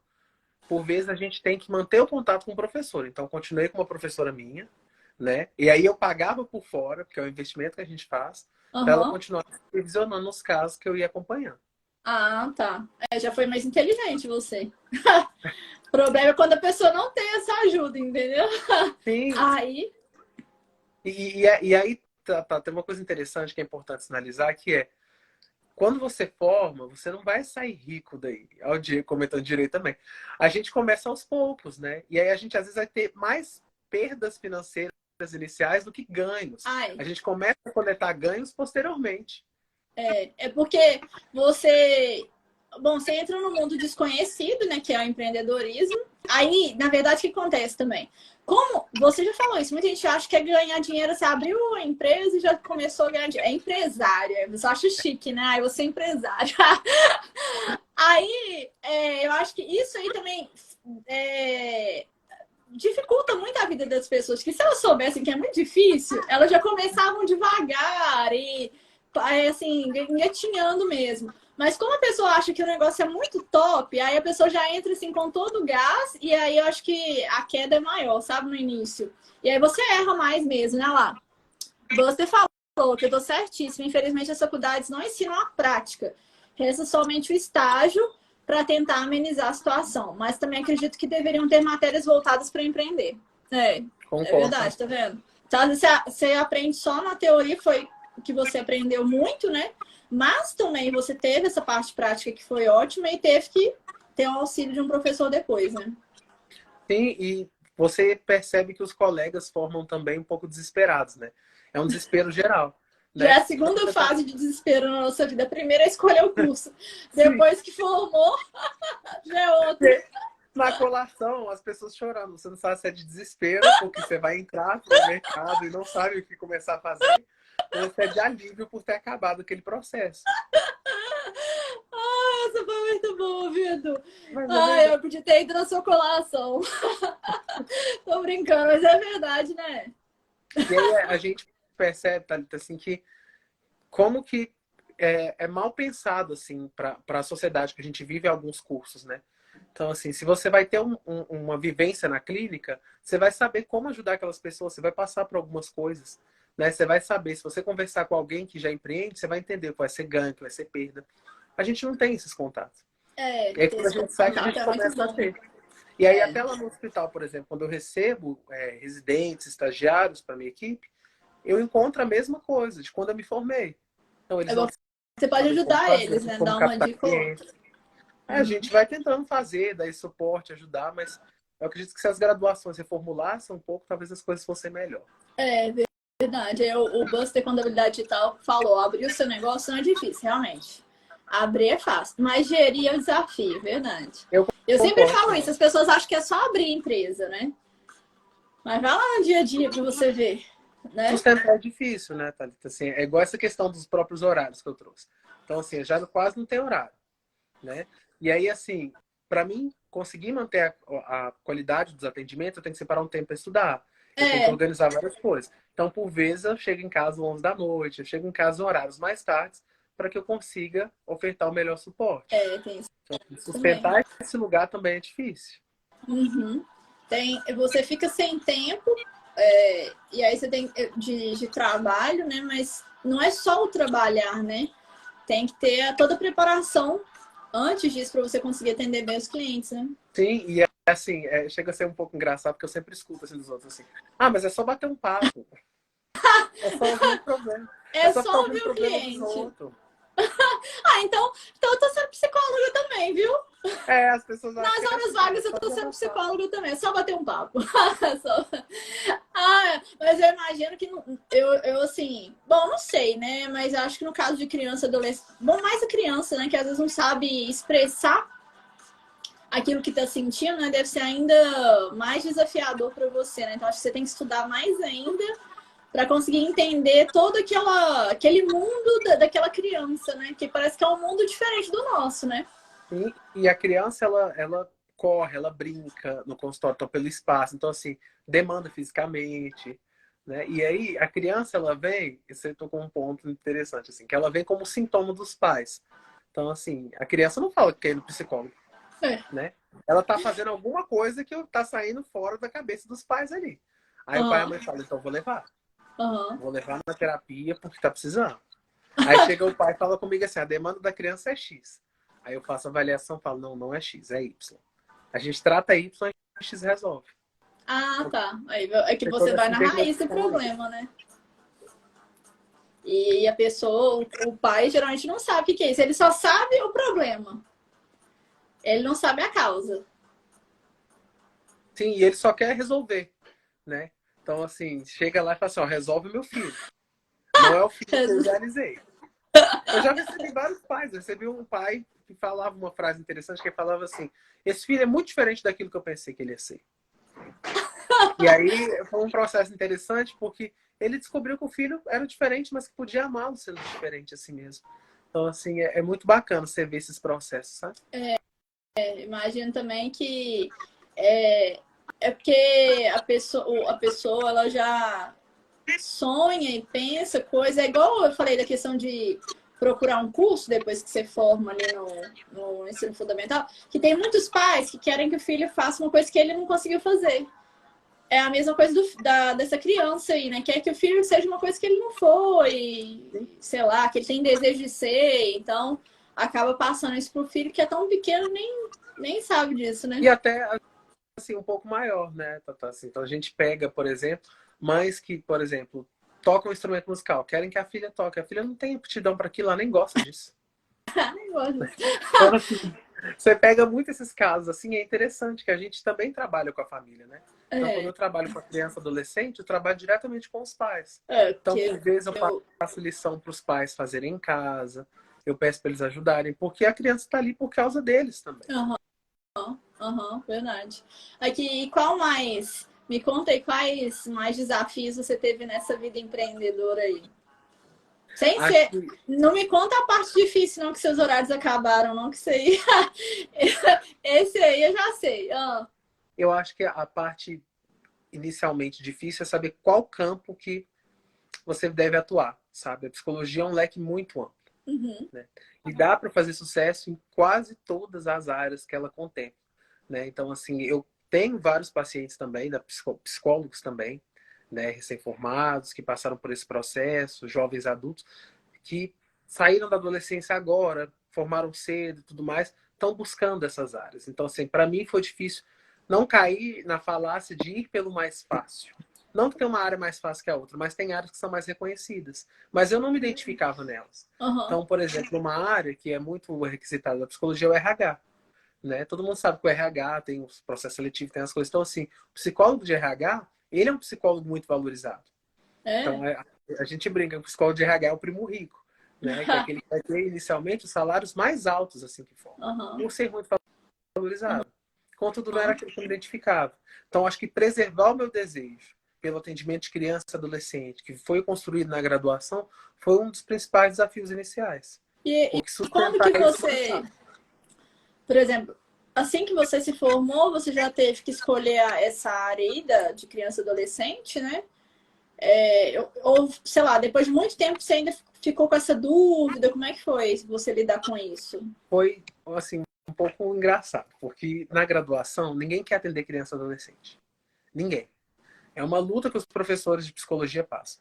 [SPEAKER 2] por vezes a gente tem que manter o contato com o professor. Então, continuei com uma professora minha, né? E aí eu pagava por fora, porque é um investimento que a gente faz, para ela
[SPEAKER 1] Aham.
[SPEAKER 2] continuar supervisionando os casos que eu ia acompanhando.
[SPEAKER 1] Ah, tá. Já foi mais inteligente você. O problema é quando a pessoa não tem essa ajuda, entendeu?
[SPEAKER 2] Sim,
[SPEAKER 1] Aí,
[SPEAKER 2] e aí tem uma coisa interessante que é importante sinalizar, que é quando você forma, você não vai sair rico daí. Olha o Diego comentando direito também. A gente começa aos poucos, né? E aí a gente às vezes vai ter mais perdas financeiras iniciais do que ganhos.
[SPEAKER 1] ai,
[SPEAKER 2] A gente começa a coletar ganhos posteriormente.
[SPEAKER 1] é porque você, bom, você entra no mundo desconhecido, né, que é o empreendedorismo. Aí, na verdade, o que acontece também? Como você já falou isso, muita gente acha que é ganhar dinheiro, você abriu a empresa e já começou a ganhar dinheiro. É empresária, você acha chique, né? Aí você é empresária. Aí, eu acho que isso aí também é, dificulta muito a vida das pessoas, que se elas soubessem que é muito difícil, elas já começavam devagar e assim, engatinhando mesmo. Mas como a pessoa acha que o negócio é muito top, aí a pessoa já entra assim com todo o gás e aí eu acho que a queda é maior, sabe, no início. E aí você erra mais mesmo, né lá? Você falou que eu tô certíssima. Infelizmente as faculdades não ensinam a prática. Resta somente o estágio para tentar amenizar a situação. Mas também acredito que deveriam ter matérias voltadas para empreender. É
[SPEAKER 2] Concordo.
[SPEAKER 1] verdade, tá vendo? Então, você aprende só na teoria, foi o que você aprendeu muito, né? Mas também você teve essa parte prática que foi ótima e teve que ter o auxílio de um professor depois, né?
[SPEAKER 2] Sim, e você percebe que os colegas formam também um pouco desesperados, né? É um desespero geral,
[SPEAKER 1] Já é
[SPEAKER 2] né?
[SPEAKER 1] a segunda fase de desespero na nossa vida. A primeira é escolher o curso.
[SPEAKER 2] Sim,
[SPEAKER 1] Depois que formou, já é outra.
[SPEAKER 2] na colação, as pessoas chorando. Você não sabe se é de desespero, porque você vai entrar no mercado e não sabe o que começar a fazer, ou se é de alívio por ter acabado aquele processo.
[SPEAKER 1] Essa foi muito boa, viu, Edu?
[SPEAKER 2] Mas é
[SPEAKER 1] Ai,
[SPEAKER 2] verdade.
[SPEAKER 1] eu podia ter ido na sua colação. Tô brincando, mas é verdade, né?
[SPEAKER 2] E aí a gente percebe, Thalita, assim, que como que é mal pensado, assim, para a sociedade que a gente vive alguns cursos, né? Então, assim, se você vai ter uma vivência na clínica, você vai saber como ajudar aquelas pessoas, você vai passar por algumas coisas, né? Você vai saber, se você conversar com alguém que já empreende, você vai entender o que vai ser ganho, o que vai ser perda. A gente não tem esses contatos. E aí, quando a
[SPEAKER 1] Esse
[SPEAKER 2] gente sai, que a
[SPEAKER 1] contato
[SPEAKER 2] gente
[SPEAKER 1] é muito
[SPEAKER 2] começa a
[SPEAKER 1] bom.
[SPEAKER 2] ter. E aí,
[SPEAKER 1] É,
[SPEAKER 2] até lá no hospital, por exemplo, quando eu recebo residentes, estagiários para minha equipe, eu encontro a mesma coisa de quando eu me formei. Então, eles não
[SPEAKER 1] você pode
[SPEAKER 2] sabem como
[SPEAKER 1] ajudar
[SPEAKER 2] fazer,
[SPEAKER 1] eles, né?
[SPEAKER 2] como
[SPEAKER 1] Dar uma
[SPEAKER 2] captar
[SPEAKER 1] dica ou outra.
[SPEAKER 2] clientes. A gente vai tentando fazer, dar esse suporte, ajudar, mas eu acredito que se as graduações reformulassem um pouco, talvez as coisas fossem melhor.
[SPEAKER 1] É verdade. O Buster Contabilidade Digital falou: abrir o seu negócio não é difícil, realmente. Abrir é fácil, mas gerir é um desafio, verdade.
[SPEAKER 2] Eu
[SPEAKER 1] Eu sempre
[SPEAKER 2] concordo
[SPEAKER 1] falo
[SPEAKER 2] com
[SPEAKER 1] isso, as
[SPEAKER 2] você.
[SPEAKER 1] pessoas acham que é só abrir empresa, né? Mas vai lá no dia a dia para você ver, né?
[SPEAKER 2] Sustentar é difícil, né, Thalita? Assim, é igual essa questão dos próprios horários que eu trouxe. Então, assim, eu já quase não tem horário, né? E aí, assim, para mim, conseguir manter a qualidade dos atendimentos, eu tenho que separar um tempo para estudar. Eu tenho que
[SPEAKER 1] É,
[SPEAKER 2] organizar várias coisas. Então, por vezes, eu chego em casa às 11 da noite, eu chego em casa em horários mais tardes, para que eu consiga ofertar o melhor suporte.
[SPEAKER 1] tem isso
[SPEAKER 2] Então,
[SPEAKER 1] também.
[SPEAKER 2] sustentar esse lugar também é difícil.
[SPEAKER 1] Uhum. Você fica sem tempo, e aí você tem de trabalho, né? Mas não é só o trabalhar, né? Tem que ter toda a preparação antes disso para você conseguir atender bem os clientes, né?
[SPEAKER 2] Sim, e assim, chega a ser um pouco engraçado, porque eu sempre escuto assim dos outros assim, ah, mas é só bater um papo, é só ouvir o problema, é
[SPEAKER 1] É
[SPEAKER 2] só ficar
[SPEAKER 1] só
[SPEAKER 2] ouvindo
[SPEAKER 1] ouvir
[SPEAKER 2] o
[SPEAKER 1] o
[SPEAKER 2] problema dos
[SPEAKER 1] cliente.
[SPEAKER 2] outros.
[SPEAKER 1] Então eu tô sendo psicóloga também, viu?
[SPEAKER 2] As pessoas acham
[SPEAKER 1] Nas
[SPEAKER 2] que é
[SPEAKER 1] horas
[SPEAKER 2] assim, ah, é
[SPEAKER 1] vagas eu
[SPEAKER 2] só
[SPEAKER 1] tô sendo
[SPEAKER 2] desabafar.
[SPEAKER 1] psicóloga também, é só bater um papo. Só... mas eu imagino que eu assim, bom, não sei, né? Mas eu acho que no caso de criança, adolescente, bom, mais a criança, né, que às vezes não sabe expressar aquilo que tá sentindo, né, deve ser ainda mais desafiador para você, né? Então acho que você tem que estudar mais ainda para conseguir entender todo aquele mundo daquela criança, né? Que parece que é um mundo diferente do nosso, né?
[SPEAKER 2] Sim, e a criança, ela corre, ela brinca no consultório, então, pelo espaço. Então, assim, demanda fisicamente, né? E aí, a criança, ela vem, e você tocou um ponto interessante, assim, que ela vem como sintoma dos pais. Então, assim, a criança não fala que quer ir no psicólogo,
[SPEAKER 1] É.
[SPEAKER 2] né? Ela tá fazendo alguma coisa que tá saindo fora da cabeça dos pais ali. Aí o pai e a
[SPEAKER 1] Aham,
[SPEAKER 2] mãe falam, então vou levar.
[SPEAKER 1] aham.
[SPEAKER 2] Vou levar na terapia porque tá precisando. Aí chega o pai e fala comigo assim, a demanda da criança é X. Aí eu faço a avaliação e falo, não, não é X, é Y. A gente trata Y e X resolve.
[SPEAKER 1] Ah, tá. Aí é que
[SPEAKER 2] Tem
[SPEAKER 1] você
[SPEAKER 2] toda
[SPEAKER 1] vai
[SPEAKER 2] essa
[SPEAKER 1] na raiz do
[SPEAKER 2] interconexão aí.
[SPEAKER 1] problema, né? E a pessoa, o pai geralmente não sabe o que é isso. Ele só sabe o problema. Ele não sabe a causa.
[SPEAKER 2] Sim, e ele só quer resolver, né? Então, assim, chega lá e fala assim, ó, resolve meu filho. Não é o filho que eu idealizei. Eu já recebi vários pais. Eu recebi um pai que falava uma frase interessante, que ele falava assim, esse filho é muito diferente daquilo que eu pensei que ele ia ser. E aí foi um processo interessante, porque ele descobriu que o filho era diferente, mas que podia amá-lo sendo diferente assim mesmo. Então, assim, é muito bacana você ver esses processos, sabe?
[SPEAKER 1] Imagino também que é, é porque a pessoa ela já sonha e pensa coisa. É igual eu falei da questão de procurar um curso depois que você forma ali no ensino fundamental, que tem muitos pais que querem que o filho faça uma coisa que ele não conseguiu fazer. É a mesma coisa dessa criança aí, né? Quer que o filho seja uma coisa que ele não foi, sei lá, que ele tem desejo de ser, então acaba passando isso pro filho que é tão pequeno nem sabe disso, né?
[SPEAKER 2] E até, assim, um pouco maior, né, Tata? Assim, então a gente pega, por exemplo, mães que, por exemplo, tocam um instrumento musical, querem que a filha toque. A filha não tem aptidão para aquilo, ela nem gosta disso.
[SPEAKER 1] Nem gosto disso.
[SPEAKER 2] Então, assim, você pega muito esses casos, assim, é interessante que a gente também trabalha com a família, né? Então, quando
[SPEAKER 1] É,
[SPEAKER 2] eu trabalho com a criança e adolescente, eu trabalho diretamente com os pais. Então,
[SPEAKER 1] porque
[SPEAKER 2] por vezes, eu
[SPEAKER 1] eu.
[SPEAKER 2] passo lição para os pais fazerem em casa, eu peço para eles ajudarem, porque a criança está ali por causa deles também.
[SPEAKER 1] Aham, aham, verdade. Aqui, e qual mais? Me conta aí quais mais desafios você teve nessa vida empreendedora aí? Sem
[SPEAKER 2] Acho
[SPEAKER 1] ser.
[SPEAKER 2] que,
[SPEAKER 1] Não me conta a parte difícil, não, que seus horários acabaram, não, que isso aí. Esse aí eu já sei. Ah,
[SPEAKER 2] eu acho que a parte inicialmente difícil é saber qual campo que você deve atuar, sabe? A psicologia é um leque muito amplo,
[SPEAKER 1] uhum,
[SPEAKER 2] né? E dá para fazer sucesso em quase todas as áreas que ela contempla, né? Então, assim, eu tenho vários pacientes também, psicólogos também, né, recém-formados, que passaram por esse processo, jovens adultos, que saíram da adolescência agora, formaram cedo e tudo mais, estão buscando essas áreas. Então, assim, para mim foi difícil não cair na falácia de ir pelo mais fácil. Não que tem uma área mais fácil que a outra, mas tem áreas que são mais reconhecidas. Mas eu não me identificava nelas.
[SPEAKER 1] aham,
[SPEAKER 2] Então, por exemplo, uma área que é muito requisitada da psicologia é o RH. Né? Todo mundo sabe que o RH tem os processos seletivos, tem as coisas. Então, assim, o psicólogo de RH, ele é um psicólogo muito valorizado.
[SPEAKER 1] é,
[SPEAKER 2] Então, a gente brinca que o psicólogo de RH é o primo rico, né? Que é aquele que vai ter inicialmente os salários mais altos assim que for,
[SPEAKER 1] aham,
[SPEAKER 2] por ser muito valorizado. Contudo, não era
[SPEAKER 1] aham.
[SPEAKER 2] aquilo que eu me identificava. Então, acho que preservar o meu desejo pelo atendimento de criança e adolescente, que foi construído na graduação, foi um dos principais desafios iniciais.
[SPEAKER 1] E
[SPEAKER 2] Porque
[SPEAKER 1] quando que
[SPEAKER 2] sustentar isso não é
[SPEAKER 1] você,
[SPEAKER 2] fácil.
[SPEAKER 1] por exemplo, assim que você se formou, você já teve que escolher essa área aí de criança e adolescente, né? Ou, sei lá, depois de muito tempo você ainda ficou com essa dúvida, como é que foi você lidar com isso?
[SPEAKER 2] Foi, assim, um pouco engraçado, porque na graduação ninguém quer atender criança e adolescente. Ninguém. É uma luta que os professores de psicologia passam.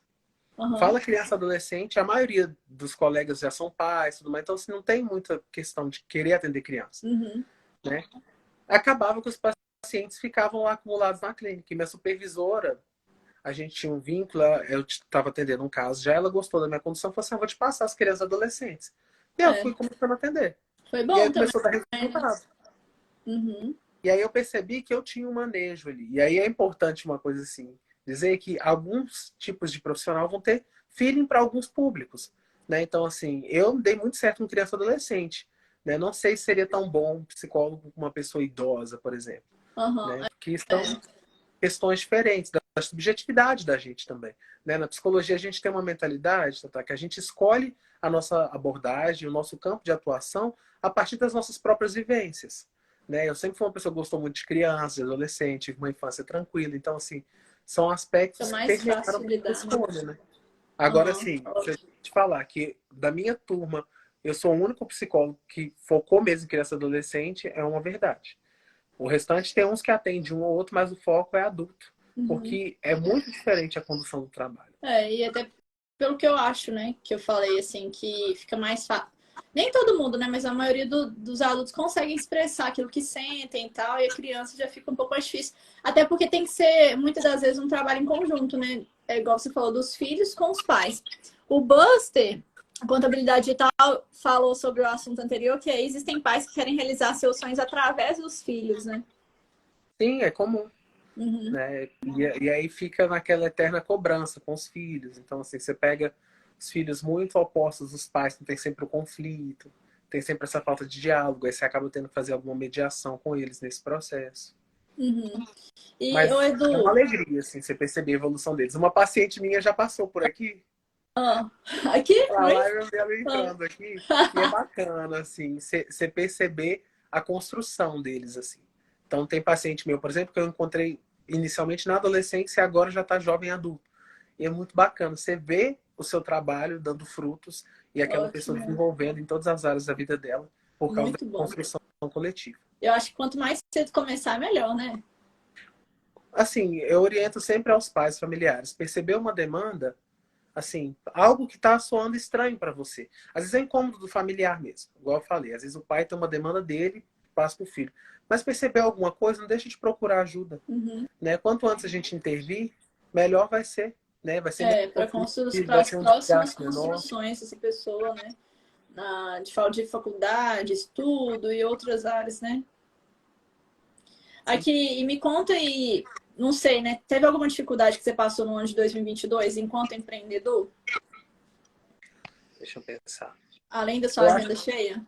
[SPEAKER 1] Uhum.
[SPEAKER 2] Fala criança e adolescente, a maioria dos colegas já são pais, tudo mais, então assim, não tem muita questão de querer atender criança,
[SPEAKER 1] Uhum.
[SPEAKER 2] né? Acabava que os pacientes ficavam lá acumulados na clínica. E minha supervisora, a gente tinha um vínculo, eu estava atendendo um caso, já ela gostou da minha condição, falou assim, eu vou te passar as crianças e adolescentes. E eu
[SPEAKER 1] É,
[SPEAKER 2] fui começando a atender.
[SPEAKER 1] foi
[SPEAKER 2] E aí
[SPEAKER 1] bom também,
[SPEAKER 2] começou a dar
[SPEAKER 1] né?
[SPEAKER 2] resultado.
[SPEAKER 1] Uhum.
[SPEAKER 2] E aí eu percebi que eu tinha um manejo ali. E aí é importante uma coisa assim, dizer que alguns tipos de profissional vão ter feeling para alguns públicos, né? Então assim, eu dei muito certo com criança e adolescente, né? Não sei se seria tão bom um psicólogo com uma pessoa idosa, por exemplo,
[SPEAKER 1] Uhum.
[SPEAKER 2] né? Porque são questões diferentes da subjetividade da gente também, né? Na psicologia a gente tem uma mentalidade, tá, que a gente escolhe a nossa abordagem, o nosso campo de atuação a partir das nossas próprias vivências, né? Eu sempre fui uma pessoa que gostou muito de criança, de adolescente, tive uma infância tranquila, então assim, são
[SPEAKER 1] Fica
[SPEAKER 2] aspectos que
[SPEAKER 1] mais
[SPEAKER 2] permearam
[SPEAKER 1] fácil de
[SPEAKER 2] a
[SPEAKER 1] lidar, né?
[SPEAKER 2] escolha, né? Agora
[SPEAKER 1] Uhum.
[SPEAKER 2] sim, se eu te falar que da minha turma eu sou o único psicólogo que focou mesmo em criança e adolescente, é uma verdade. O restante tem uns que atende um ou outro, mas o foco é adulto.
[SPEAKER 1] Uhum.
[SPEAKER 2] Porque é muito diferente a condução do trabalho.
[SPEAKER 1] E até pelo que eu acho, né? Que eu falei, assim, que fica mais fácil. Nem todo mundo, né? Mas a maioria dos adultos conseguem expressar aquilo que sentem e tal, e a criança já fica um pouco mais difícil. Até porque tem que ser, muitas das vezes, um trabalho em conjunto, né? É igual você falou, dos filhos com os pais. O Buster, a contabilidade digital, falou sobre o assunto anterior, que existem pais que querem realizar seus sonhos através dos filhos, né?
[SPEAKER 2] Sim, é comum.
[SPEAKER 1] Uhum.
[SPEAKER 2] Né? E aí fica naquela eterna cobrança com os filhos. Então, assim, você pega os filhos muito opostos dos pais, que tem sempre o conflito, tem sempre essa falta de diálogo, aí você acaba tendo que fazer alguma mediação com eles nesse processo.
[SPEAKER 1] Uhum. E, ô
[SPEAKER 2] Mas é uma
[SPEAKER 1] Edu,
[SPEAKER 2] alegria, assim, você perceber a evolução deles. Uma paciente minha já passou por aqui,
[SPEAKER 1] aqui,
[SPEAKER 2] a
[SPEAKER 1] foi?
[SPEAKER 2] live eu vi ela entrando aqui, e é bacana, assim, você perceber a construção deles, assim. Então, tem paciente meu, por exemplo, que eu encontrei inicialmente na adolescência e agora já está jovem adulto. E é muito bacana. Você vê o seu trabalho dando frutos e aquela pessoa
[SPEAKER 1] Ótimo,
[SPEAKER 2] desenvolvendo em todas as áreas da vida dela por causa da
[SPEAKER 1] muito bom.
[SPEAKER 2] construção coletiva.
[SPEAKER 1] Eu acho que quanto mais cedo começar, melhor, né?
[SPEAKER 2] Assim, eu oriento sempre aos pais familiares. Perceber uma demanda, assim, algo que está soando estranho para você. Às vezes é incômodo do familiar mesmo, igual eu falei. Às vezes o pai tem uma demanda dele, passa para o filho. Mas perceber alguma coisa, não deixa de procurar ajuda.
[SPEAKER 1] Uhum.
[SPEAKER 2] Né? Quanto antes a gente intervir, melhor vai ser. Né? Vai ser menos conflito,
[SPEAKER 1] Para
[SPEAKER 2] vai
[SPEAKER 1] as
[SPEAKER 2] ser um
[SPEAKER 1] próximas
[SPEAKER 2] desgaste menor.
[SPEAKER 1] construções dessa pessoa, né? De faculdade, estudo e outras áreas, né?
[SPEAKER 2] Sim.
[SPEAKER 1] Aqui, e me conta aí, não sei, né? Teve alguma dificuldade que você passou no ano de 2022 enquanto empreendedor?
[SPEAKER 2] Deixa eu pensar.
[SPEAKER 1] Além da sua
[SPEAKER 2] Eu acho
[SPEAKER 1] agenda cheia?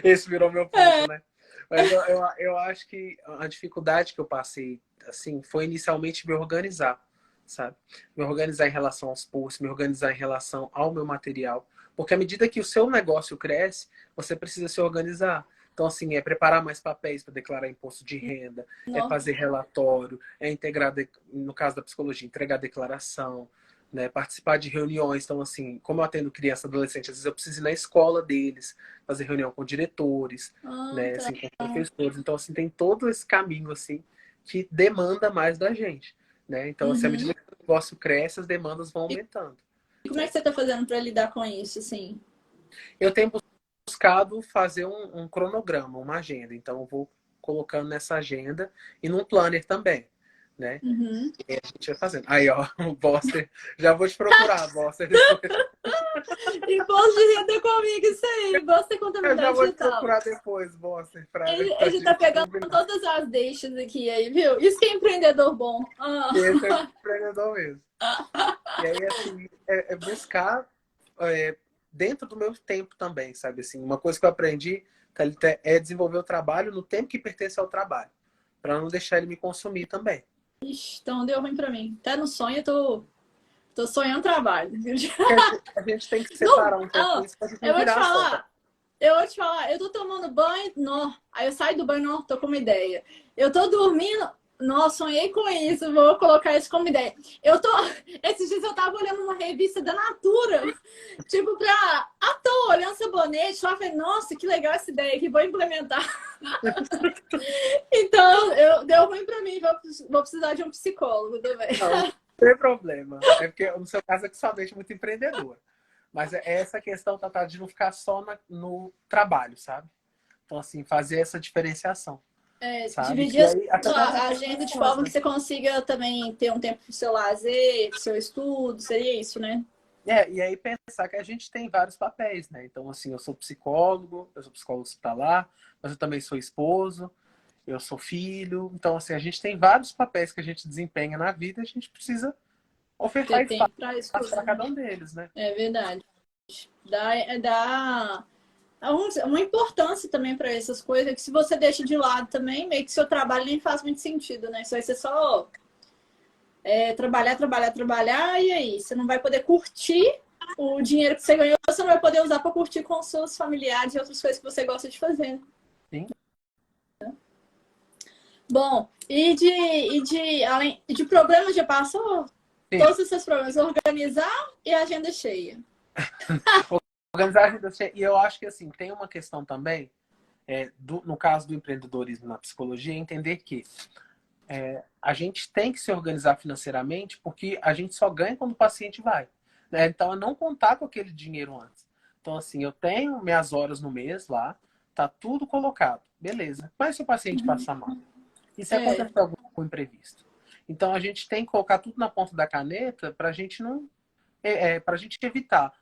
[SPEAKER 2] que esse virou meu ponto,
[SPEAKER 1] É.
[SPEAKER 2] né? Mas eu acho que a dificuldade que eu passei, assim, foi inicialmente me organizar, sabe? Me organizar em relação aos posts, me organizar em relação ao meu material. Porque à medida que o seu negócio cresce, você precisa se organizar. Então, assim, é preparar mais papéis para declarar imposto de renda, é
[SPEAKER 1] Não.
[SPEAKER 2] fazer relatório, é integrar, no caso da psicologia, entregar declaração, né? Participar de reuniões. Então, assim, como eu atendo criança e adolescente, às vezes eu preciso ir na escola deles, fazer reunião com diretores, né?
[SPEAKER 1] Tá.
[SPEAKER 2] Assim, com professores. Então, assim, tem todo esse caminho, assim, que demanda mais da gente, né? Então, assim, à
[SPEAKER 1] Uhum.
[SPEAKER 2] medida que o negócio cresce, as demandas vão aumentando.
[SPEAKER 1] E como é que você tá fazendo para lidar com isso, assim?
[SPEAKER 2] Eu tenho buscado fazer um cronograma, uma agenda. Então, eu vou colocando nessa agenda e num planner também, né?
[SPEAKER 1] Uhum.
[SPEAKER 2] E a gente vai fazendo. Aí, ó, o Boster, já vou te procurar, Boster, depois.
[SPEAKER 1] Imposto de renda comigo, isso aí. Gosto de
[SPEAKER 2] Eu já
[SPEAKER 1] contabilidade
[SPEAKER 2] vou te
[SPEAKER 1] digital.
[SPEAKER 2] procurar depois, Boster, pra
[SPEAKER 1] Ele tá
[SPEAKER 2] gente
[SPEAKER 1] pegando
[SPEAKER 2] combinar.
[SPEAKER 1] todas as deixas aqui aí, viu? Isso que é empreendedor bom.
[SPEAKER 2] Esse é empreendedor mesmo. E aí, assim, é buscar é, dentro do meu tempo também, sabe? Assim, uma coisa que eu aprendi Thalita, é desenvolver o trabalho no tempo que pertence ao trabalho, para não deixar ele me consumir também.
[SPEAKER 1] Ixi, então deu ruim pra mim. Até no sonho tô sonhando trabalho.
[SPEAKER 2] Porque a gente tem que
[SPEAKER 1] Não,
[SPEAKER 2] separar um pouco isso para a gente não
[SPEAKER 1] eu vou te
[SPEAKER 2] virar só.
[SPEAKER 1] falar. eu vou te falar, eu tô tomando banho, não. Aí eu saio do banho, não, tô com uma ideia. Eu tô dormindo, nossa, sonhei com isso, vou colocar isso como ideia. Eu tô, esses dias eu tava olhando uma revista da Natura, tipo, à toa, olhando sabonete, lá falei, nossa, que legal essa ideia aqui, vou implementar. Então, deu ruim pra mim, vou precisar de um psicólogo também.
[SPEAKER 2] Não, não tem problema. É porque no seu caso é que sua mente é muito empreendedora. Mas é essa questão, Tatá, de não ficar só no trabalho, sabe? Então, assim, fazer essa diferenciação, sabe?
[SPEAKER 1] Dividir
[SPEAKER 2] E
[SPEAKER 1] a
[SPEAKER 2] aí, até nas
[SPEAKER 1] sua
[SPEAKER 2] outras
[SPEAKER 1] agenda de
[SPEAKER 2] funções,
[SPEAKER 1] forma
[SPEAKER 2] né?
[SPEAKER 1] que você consiga também ter um tempo pro seu lazer, pro seu estudo, seria isso, né?
[SPEAKER 2] E aí pensar que a gente tem vários papéis, né? Então, assim, eu sou psicólogo hospitalar, mas eu também sou esposo, eu sou filho. Então, assim, a gente tem vários papéis que a gente desempenha na vida e a gente precisa
[SPEAKER 1] Ter
[SPEAKER 2] ofertar
[SPEAKER 1] tempo para isso
[SPEAKER 2] espaço para
[SPEAKER 1] tudo, né?
[SPEAKER 2] cada um deles, né?
[SPEAKER 1] É verdade. Dá uma importância também para essas coisas, que se você deixa de lado também, meio que seu trabalho nem faz muito sentido, né? Isso vai ser só trabalhar, trabalhar, trabalhar, e aí? Você não vai poder curtir o dinheiro que você ganhou, você não vai poder usar para curtir com os seus familiares e outras coisas que você gosta de fazer.
[SPEAKER 2] Sim.
[SPEAKER 1] Bom, além de problemas, já passou
[SPEAKER 2] Sim.
[SPEAKER 1] todos esses problemas, organizar e a agenda cheia.
[SPEAKER 2] Organizar a agenda. E eu acho que, assim, tem uma questão também, no caso do empreendedorismo na psicologia, entender que a gente tem que se organizar financeiramente porque a gente só ganha quando o paciente vai, né? Então, é não contar com aquele dinheiro antes. Então, assim, eu tenho minhas horas no mês lá, tá tudo colocado, beleza. Mas se o paciente passar mal? E se
[SPEAKER 1] É,
[SPEAKER 2] acontecer algum imprevisto? Então, a gente tem que colocar tudo na ponta da caneta para a gente não, para a gente evitar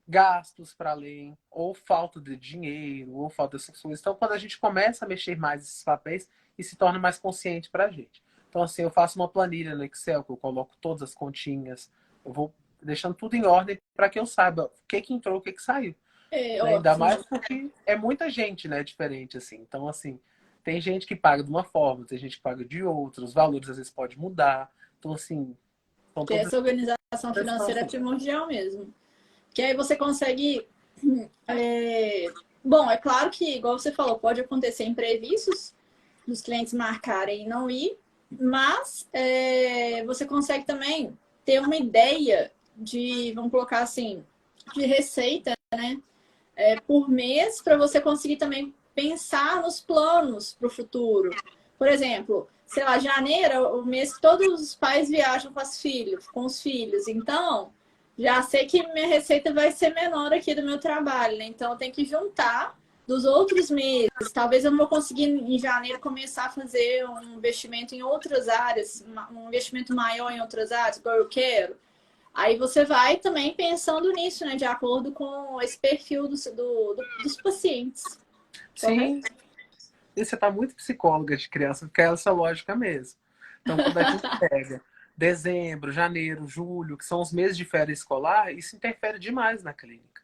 [SPEAKER 2] gastos para além, ou falta de dinheiro, ou falta dessas coisas. Então, quando a gente começa a mexer mais esses papéis, e se torna mais consciente para a gente. Então, assim, eu faço uma planilha no Excel, que eu coloco todas as continhas, eu vou deixando tudo em ordem para que eu saiba o que entrou, o que saiu. Né? Ainda
[SPEAKER 1] ótimo.
[SPEAKER 2] mais porque é muita gente, né, diferente, assim. Então, assim, tem gente que paga de uma forma, tem gente que paga de outra, os valores às vezes podem mudar. Então, assim, são
[SPEAKER 1] Ter
[SPEAKER 2] todas
[SPEAKER 1] essa organização
[SPEAKER 2] essas
[SPEAKER 1] financeira é
[SPEAKER 2] assim.
[SPEAKER 1] primordial mesmo. Que aí você consegue. Bom, é claro que, igual você falou, pode acontecer imprevistos dos clientes marcarem e não ir, mas você consegue também ter uma ideia de, vamos colocar assim, de receita por mês para você conseguir também pensar nos planos para o futuro. Por exemplo, sei lá, janeiro é o mês que todos os pais viajam com os filhos. Então, já sei que minha receita vai ser menor aqui do meu trabalho, né? Então, eu tenho que juntar dos outros meses. Talvez eu não vou conseguir em janeiro começar a fazer um investimento em outras áreas, um investimento maior em outras áreas, igual eu quero. Aí você vai também pensando nisso, né? De acordo com esse perfil dos pacientes, correto?
[SPEAKER 2] Sim, e você está muito psicóloga de criança, porque é essa lógica mesmo. Então, quando a gente pega dezembro, janeiro, julho, que são os meses de férias escolar, isso interfere demais na clínica,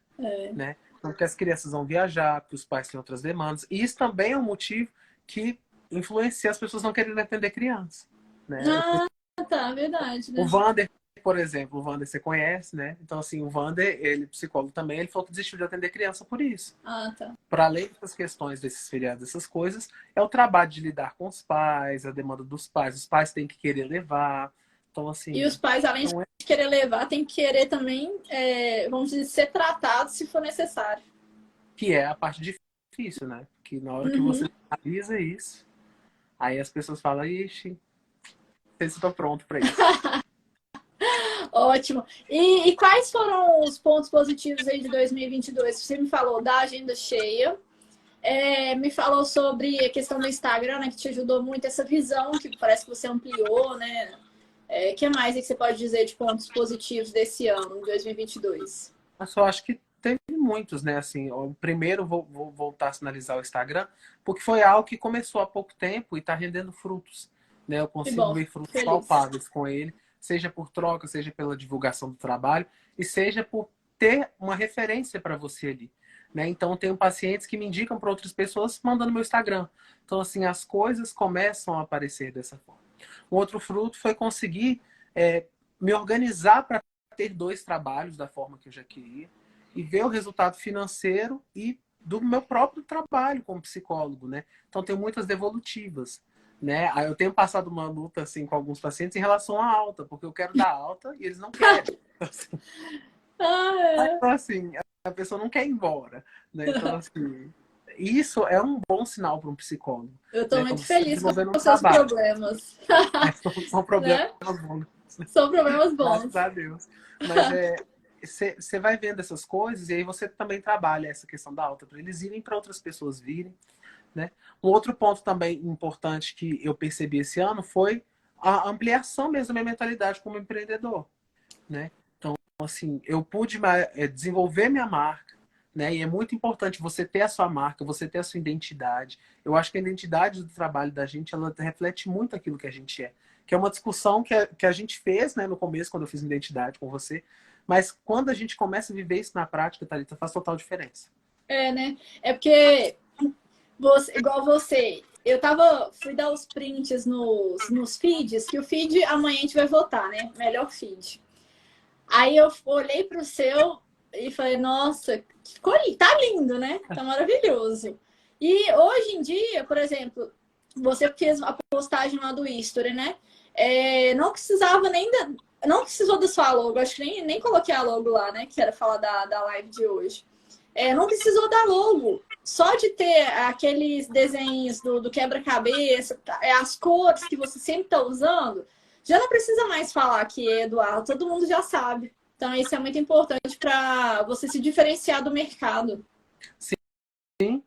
[SPEAKER 2] né? Então, porque as crianças vão viajar, porque os pais têm outras demandas. E isso também é um motivo que influencia as pessoas não querendo atender criança, né?
[SPEAKER 1] Ah, tá, verdade,
[SPEAKER 2] O
[SPEAKER 1] né?
[SPEAKER 2] Vander, por exemplo, o Vander você conhece, né? Então, assim, o Vander, ele, psicólogo também, ele falou que desistiu de atender criança por isso.
[SPEAKER 1] Ah, tá.
[SPEAKER 2] Para além dessas questões desses feriados, dessas coisas, é o trabalho de lidar com os pais, a demanda dos pais. Os pais têm que querer levar. Então,
[SPEAKER 1] E os
[SPEAKER 2] assim,
[SPEAKER 1] pais, além de
[SPEAKER 2] não é
[SPEAKER 1] querer levar, tem que querer também, vamos dizer, ser tratados se for necessário.
[SPEAKER 2] que é a parte difícil, né? Que na hora que você
[SPEAKER 1] Uhum.
[SPEAKER 2] analisa isso, aí as pessoas falam, ixi, não sei se estou pronto para isso.
[SPEAKER 1] Ótimo. E quais foram os pontos positivos aí de 2022? Você me falou da agenda cheia, me falou sobre a questão do Instagram, né, que te ajudou muito, essa visão que parece que você ampliou, né? Que mais é que você pode dizer de pontos positivos desse ano, de 2022?
[SPEAKER 2] Mas eu acho que teve muitos, né? Assim, o primeiro vou voltar a sinalizar o Instagram, porque foi algo que começou há pouco tempo e está rendendo frutos, né? Eu
[SPEAKER 1] Que
[SPEAKER 2] consigo
[SPEAKER 1] bom,
[SPEAKER 2] ver frutos
[SPEAKER 1] feliz.
[SPEAKER 2] palpáveis com ele, seja por troca, seja pela divulgação do trabalho e seja por ter uma referência para você ali, né? Então, eu tenho pacientes que me indicam para outras pessoas mandando meu Instagram. Então, assim, as coisas começam a aparecer dessa forma. Um outro fruto foi conseguir me organizar ter dois trabalhos da forma que eu já queria e ver o resultado financeiro e do meu próprio trabalho como psicólogo, né? Então, tem muitas devolutivas, né? Aí eu tenho passado uma luta, assim, com alguns pacientes em relação à alta, porque eu quero dar alta e eles não querem.
[SPEAKER 1] Ah,
[SPEAKER 2] Então, assim, a pessoa não quer ir embora, né? Então, assim, isso é um bom sinal para um psicólogo,
[SPEAKER 1] eu tô
[SPEAKER 2] né? Quando
[SPEAKER 1] muito
[SPEAKER 2] você está
[SPEAKER 1] feliz com
[SPEAKER 2] desenvolvendo um
[SPEAKER 1] os seus
[SPEAKER 2] trabalho.
[SPEAKER 1] problemas,
[SPEAKER 2] São problemas
[SPEAKER 1] né?
[SPEAKER 2] bons,
[SPEAKER 1] São problemas
[SPEAKER 2] graças
[SPEAKER 1] bons.
[SPEAKER 2] a Deus. Mas você vai vendo essas coisas e aí você também trabalha essa questão da alta para eles irem, para outras pessoas virem, né? Um outro ponto também importante que eu percebi esse ano foi a ampliação mesmo da minha mentalidade como empreendedor, né? Então, assim, eu pude desenvolver minha marca, né? E é muito importante você ter a sua marca, você ter a sua identidade. Eu acho que a identidade do trabalho da gente, ela reflete muito aquilo que a gente é. Que é uma discussão que a gente fez, né, no começo, quando eu fiz identidade com você. Mas quando a gente começa a viver isso na prática, Thalita, faz total diferença.
[SPEAKER 1] É, né? É porque você, igual você, fui dar os prints nos feeds, que o feed amanhã a gente vai votar, né? Melhor feed. Aí eu olhei pro seu e falei, nossa, tá lindo, né? Tá maravilhoso. E hoje em dia, por exemplo, você fez a postagem lá do History, né? Não precisava não precisou da sua logo, acho que nem coloquei a logo lá, né? Que era falar da live de hoje. Não precisou da logo. Só de ter aqueles desenhos do quebra-cabeça, as cores que você sempre está usando, já não precisa mais falar que é Eduardo, todo mundo já sabe. Então, isso é muito importante para você se diferenciar do mercado.
[SPEAKER 2] Sim,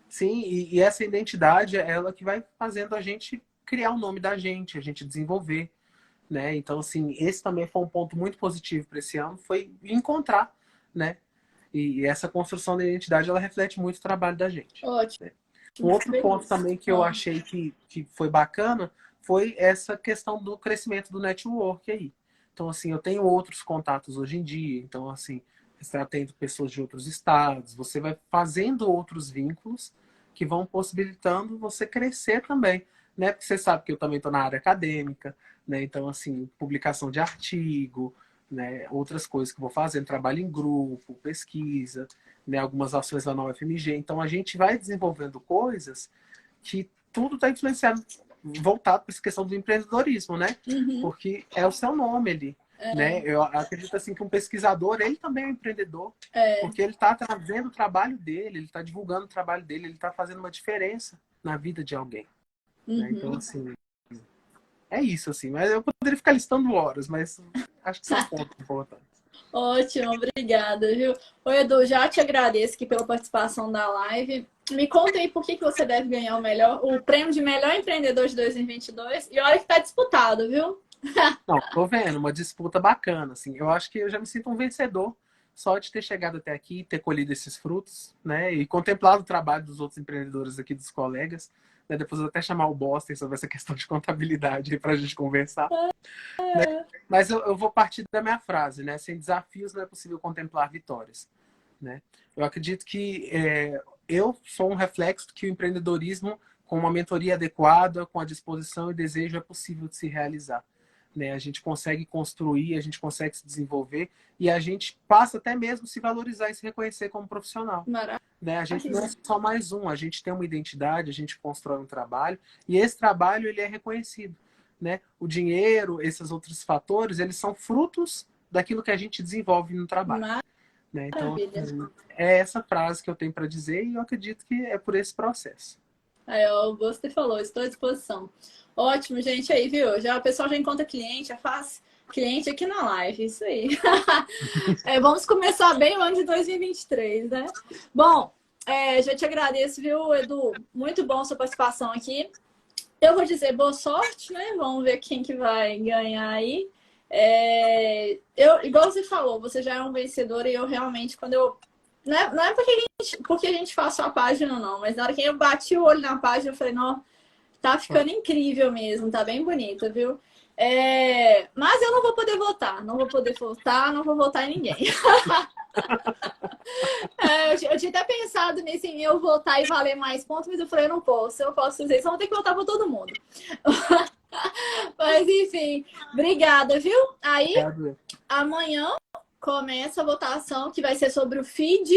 [SPEAKER 2] sim, e essa identidade é ela que vai fazendo a gente criar o nome da gente, a gente desenvolver, né? Então, assim, esse também foi um ponto muito positivo para esse ano, foi encontrar, né? E essa construção da identidade, ela reflete muito o trabalho da gente.
[SPEAKER 1] Ótimo,
[SPEAKER 2] Né? Um outro ponto
[SPEAKER 1] feliz.
[SPEAKER 2] também que eu achei que foi bacana foi essa questão do crescimento do network aí. Então, assim, eu tenho outros contatos hoje em dia. Então, assim, você está tendo pessoas de outros estados, você vai fazendo outros vínculos que vão possibilitando você crescer também, né? Porque você sabe que eu também estou na área acadêmica, né? Então, assim, publicação de artigo, né? Outras coisas que eu vou fazendo, trabalho em grupo, pesquisa, né? Algumas ações lá na UFMG. Então, a gente vai desenvolvendo coisas que tudo está influenciado, voltado para essa questão do empreendedorismo, né?
[SPEAKER 1] Uhum.
[SPEAKER 2] Porque é o seu nome ali, né? Eu acredito assim que um pesquisador, ele também é um empreendedor, porque ele está trazendo o trabalho dele, ele está divulgando o trabalho dele, ele está fazendo uma diferença na vida de alguém, né? Então,
[SPEAKER 1] Uhum.
[SPEAKER 2] assim, é isso, assim. Mas eu poderia ficar listando horas, mas acho que são pontos importantes.
[SPEAKER 1] Ótimo, obrigada, viu? Oi, Edu, já te agradeço aqui pela participação da live. Me conta aí por que você deve ganhar o prêmio de melhor empreendedor de 2022. E olha que tá disputado, viu?
[SPEAKER 2] Não, tô vendo, uma disputa bacana, assim. Eu acho que eu já me sinto um vencedor só de ter chegado até aqui, ter colhido esses frutos, né? E contemplado o trabalho dos outros empreendedores aqui, dos colegas. Né? Depois eu vou até chamar o Boston sobre essa questão de contabilidade para a gente conversar. Né? Mas eu vou partir da minha frase, né? Sem desafios não é possível contemplar vitórias. Né? Eu acredito que eu sou um reflexo que o empreendedorismo, com uma mentoria adequada, com a disposição e desejo, é possível de se realizar. Né? A gente consegue construir, a gente consegue se desenvolver e a gente passa até mesmo a se valorizar e se reconhecer como profissional.
[SPEAKER 1] Maravilha.
[SPEAKER 2] Né? A gente não é só mais um, a gente tem uma identidade, a gente constrói um trabalho e esse trabalho ele é reconhecido. Né? O dinheiro, esses outros fatores, eles são frutos daquilo que a gente desenvolve no trabalho. Né? Então,
[SPEAKER 1] Maravilha.
[SPEAKER 2] é essa frase que eu tenho para dizer e eu acredito que é por esse processo.
[SPEAKER 1] Aí, ó, você falou, estou à disposição. Ótimo, gente, aí, viu? Já, o pessoal já encontra cliente, já faz cliente aqui na live, isso aí. Vamos começar bem o ano de 2023, né? Bom, já te agradeço, viu, Edu? Muito bom sua participação aqui. Eu vou dizer boa sorte, né? Vamos ver quem que vai ganhar aí. Igual você falou, você já é um vencedor e eu realmente, quando eu. Não é porque a gente faz só a página, não, mas na hora que eu bati o olho na página, eu falei, não, tá ficando incrível mesmo, tá bem bonita, viu? Mas eu não vou poder votar, não vou poder votar, não vou votar em ninguém. Eu tinha até pensado nisso em eu votar e valer mais pontos, mas eu falei, eu posso fazer isso, vou ter que votar para todo mundo. Mas enfim, obrigada, viu? Aí, amanhã começa a votação que vai ser sobre o feed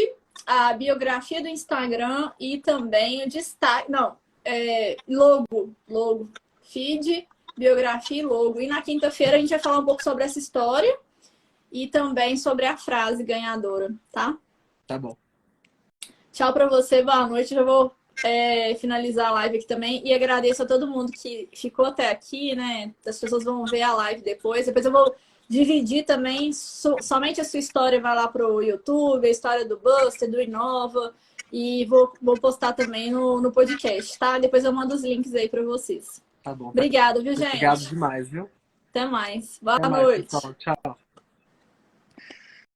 [SPEAKER 1] a biografia do Instagram e também o destaque. Não, logo. Feed, biografia e logo. E na quinta-feira a gente vai falar um pouco sobre essa história e também sobre a frase ganhadora, tá?
[SPEAKER 2] Tá bom.
[SPEAKER 1] Tchau pra você, boa noite. Já vou finalizar a live aqui também. E agradeço a todo mundo que ficou até aqui, né? As pessoas vão ver a live depois. Depois eu vou dividir também. Somente a sua história vai lá pro YouTube, a história do Buster, do Inova. E vou postar também no podcast, tá? Depois eu mando os links aí pra vocês.
[SPEAKER 2] Tá bom.
[SPEAKER 1] Obrigada, viu, gente?
[SPEAKER 2] Obrigado demais, viu?
[SPEAKER 1] Até mais. Boa
[SPEAKER 2] Até mais,
[SPEAKER 1] noite.
[SPEAKER 2] pessoal. Tchau.